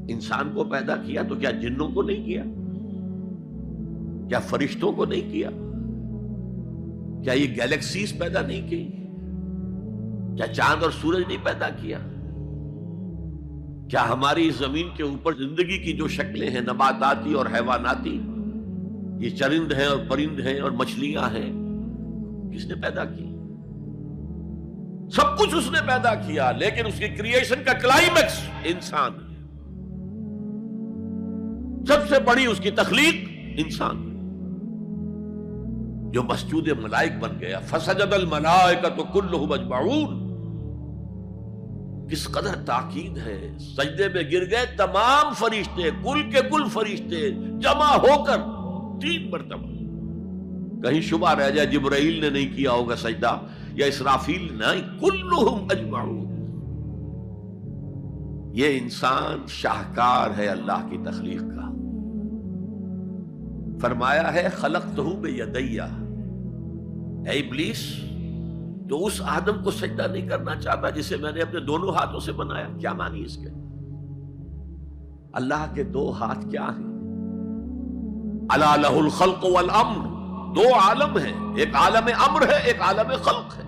انسان کو پیدا کیا تو کیا جنوں کو نہیں کیا؟ کیا فرشتوں کو نہیں کیا؟ کیا یہ گیلیکسیز پیدا نہیں کی؟ کیا چاند اور سورج نہیں پیدا کیا؟ کیا ہماری زمین کے اوپر زندگی کی جو شکلیں ہیں نباتاتی اور حیواناتی، یہ چرند ہیں اور پرند ہیں اور مچھلیاں ہیں، کس نے پیدا کی؟ سب کچھ اس نے پیدا کیا، لیکن اس کی کریشن کا کلائمیکس انسان ہے۔ سب سے بڑی اس کی تخلیق انسان، جو مسجود ملائک بن گیا۔ فسجد الملائکۃ کلھم اجمعون، کس قدر تاکید ہے، سجدے میں گر گئے تمام فرشتے، کل کے کل فرشتے جمع ہو کر 3 مرتبہ۔ کہیں شبہ رہ جائے جبرائیل نے نہیں کیا ہوگا سجدہ یا اسرافیل نے، نہیں، کلھم اجمعون۔ یہ انسان شاہکار ہے اللہ کی تخلیق کا۔ فرمایا ہے خلقتہ بیدیہ، اے ابلیس تو اس آدم کو سجدہ نہیں کرنا چاہتا جسے میں نے اپنے دونوں ہاتھوں سے بنایا۔ کیا معنی اس کے؟ اللہ کے 2 ہاتھ کیا ہیں؟ الا لہ الخلق والامر، 2 عالم ہیں، ایک عالم امر ہے، ایک عالم خلق ہے۔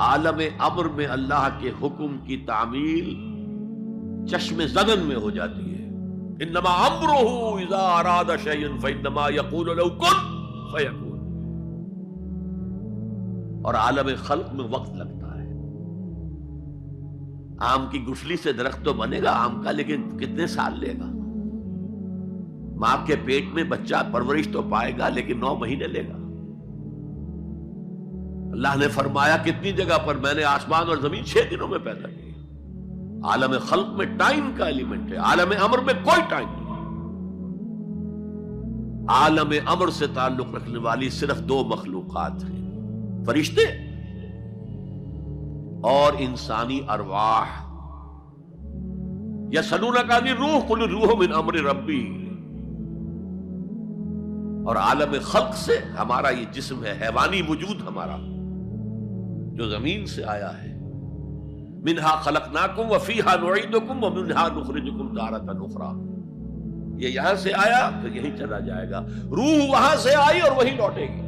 عالم امر میں اللہ کے حکم کی تعمیل چشم زدن میں ہو جاتی ہے، انما امرہ اذا اراد شیئا فانما یقول له کن فیکون۔ اور عالم خلق میں وقت لگتا ہے۔ آم کی گٹھلی سے درخت تو بنے گا آم کا، لیکن کتنے سال لے گا؟ ماں کے پیٹ میں بچہ پرورش تو پائے گا، لیکن 9 مہینے لے گا۔ اللہ نے فرمایا کتنی جگہ پر میں نے آسمان اور زمین 6 دنوں میں پیدا کی۔ عالم خلق میں ٹائم کا ایلیمنٹ ہے، عالم امر میں کوئی ٹائم نہیں۔ عالم امر سے تعلق رکھنے والی صرف 2 مخلوقات ہیں، فرشتے اور انسانی ارواح۔ یسألونک عن الروح قل الروح من امر ربی۔ اور عالم خلق سے ہمارا یہ جسم ہے، حیوانی وجود ہمارا جو زمین سے آیا ہے، منہا خلقناکم وفیہا نعیدکم ومنہا نخرجکم تارۃ اخری۔ یہ یہاں سے آیا پھر یہیں چلا جائے گا، روح وہاں سے آئی اور وہیں لوٹے گی۔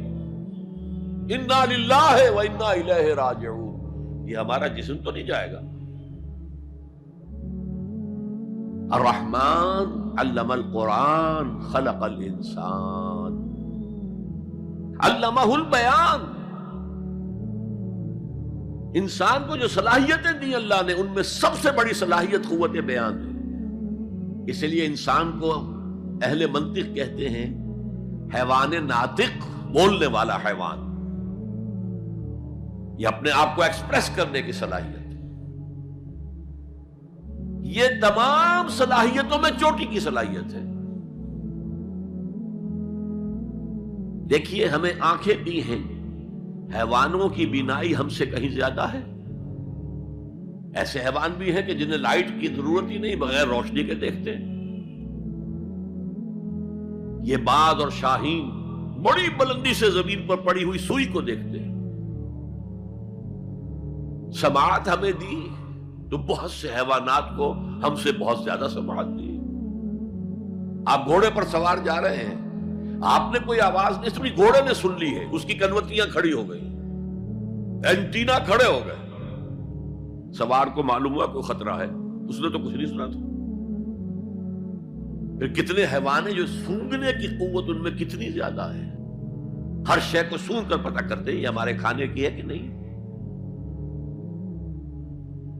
انا للہ وانا الیہ راجعون، یہ ہمارا جسم تو نہیں جائے گا۔ الرحمن علم القرآن خلق الانسان علمہ البیان۔ انسان کو جو صلاحیتیں دی اللہ نے، ان میں سب سے بڑی صلاحیت قوت بیان ہے۔ اس لیے انسان کو اہل منطق کہتے ہیں حیوان ناطق، بولنے والا حیوان۔ یہ اپنے آپ کو ایکسپریس کرنے کی صلاحیت ہے۔ یہ تمام صلاحیتوں میں چوٹی کی صلاحیت ہے۔ دیکھیے ہمیں آنکھیں دی ہیں، حیوانوں کی بینائی ہم سے کہیں زیادہ ہے۔ ایسے حیوان بھی ہیں کہ جنہیں لائٹ کی ضرورت ہی نہیں، بغیر روشنی کے دیکھتے ہیں۔ یہ باز اور شاہین بڑی بلندی سے زمین پر پڑی ہوئی سوئی کو دیکھتے ہیں۔ سماعت ہمیں دی تو بہت سے حیوانات کو ہم سے بہت زیادہ سماعت دی۔ آپ گھوڑے پر سوار جا رہے ہیں، آپ نے کوئی آواز نہیں سنی، گھوڑے نے سن لی ہے، اس کی کنوتیاں کھڑی ہو گئی، اینٹینا کھڑے ہو گئے۔ سوار کو معلوم ہوا کوئی خطرہ ہے، اس نے تو کچھ نہیں سنا تھا۔ پھر کتنے حیوان ہیں جو سونگنے کی قوت ان میں کتنی زیادہ ہے، ہر شے کو سونگ کر پتہ کرتے ہیں یہ ہمارے کھانے کی ہے کہ نہیں۔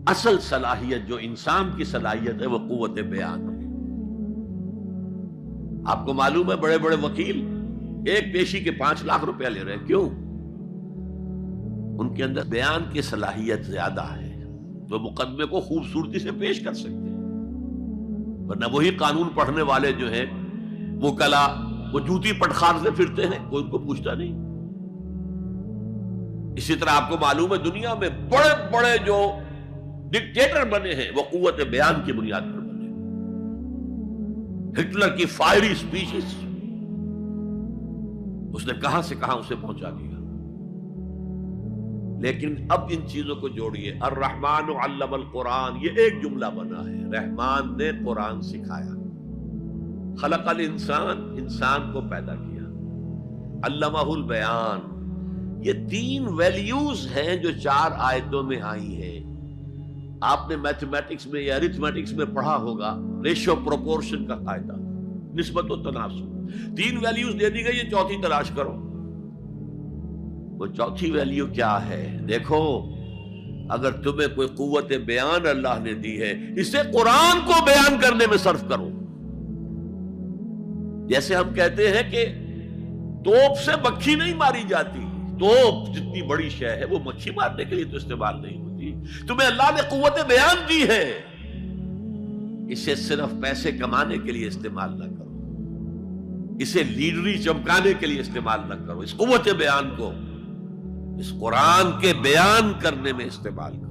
اصل صلاحیت جو انسان کی صلاحیت ہے وہ قوت بیان ہے۔ آپ کو معلوم ہے بڑے بڑے وکیل ایک پیشی کے 5 لاکھ روپے لے رہے ہیں، کیوں؟ ان کے اندر بیان کی صلاحیت زیادہ ہے، تو مقدمے کو خوبصورتی سے پیش کر سکتے ہیں۔ ورنہ وہی قانون پڑھنے والے جو ہیں وہ کلا وہ جوتی پٹخار سے پھرتے ہیں، کوئی ان کو پوچھتا نہیں۔ اسی طرح آپ کو معلوم ہے دنیا میں بڑے بڑے جو ڈکٹیٹر بنے ہیں وہ قوت بیان کی بنیاد پر بنے۔ ہٹلر کی فائری سپیچز اس نے کہاں سے کہاں اسے پہنچا دیا۔ لیکن اب ان چیزوں کو جوڑیے. الرحمن علم القرآن، یہ ایک جملہ بنا ہے. رحمان نے قرآن سکھایا. خلق الانسان، انسان کو پیدا کیا. علمہ البیان، یہ 3 ویلیوز ہیں جو 4 آیتوں میں آئی ہیں. آپ نے میتھمیٹکس میں یا ارتھمیٹکس میں پڑھا ہوگا ریشو پروپورشن کا قاعدہ، نسبت و تناسب. 3 ویلیوز دے دی گئی، یہ چوتھی تلاش کرو. وہ چوتھی ویلیو کیا ہے؟ دیکھو، اگر تمہیں کوئی قوت بیان اللہ نے دی ہے، اسے قرآن کو بیان کرنے میں صرف کرو. جیسے ہم کہتے ہیں کہ توپ سے مکھی نہیں ماری جاتی. توپ جتنی بڑی شے ہے وہ مکھی مارنے کے لیے تو استعمال نہیں ہوتی. تمہیں اللہ نے قوت بیان دی ہے، اسے صرف پیسے کمانے کے لیے استعمال نہ کرو، اسے لیڈری چمکانے کے لیے استعمال نہ کرو. اس قوت بیان کو اس قرآن کے بیان کرنے میں استعمال کرو.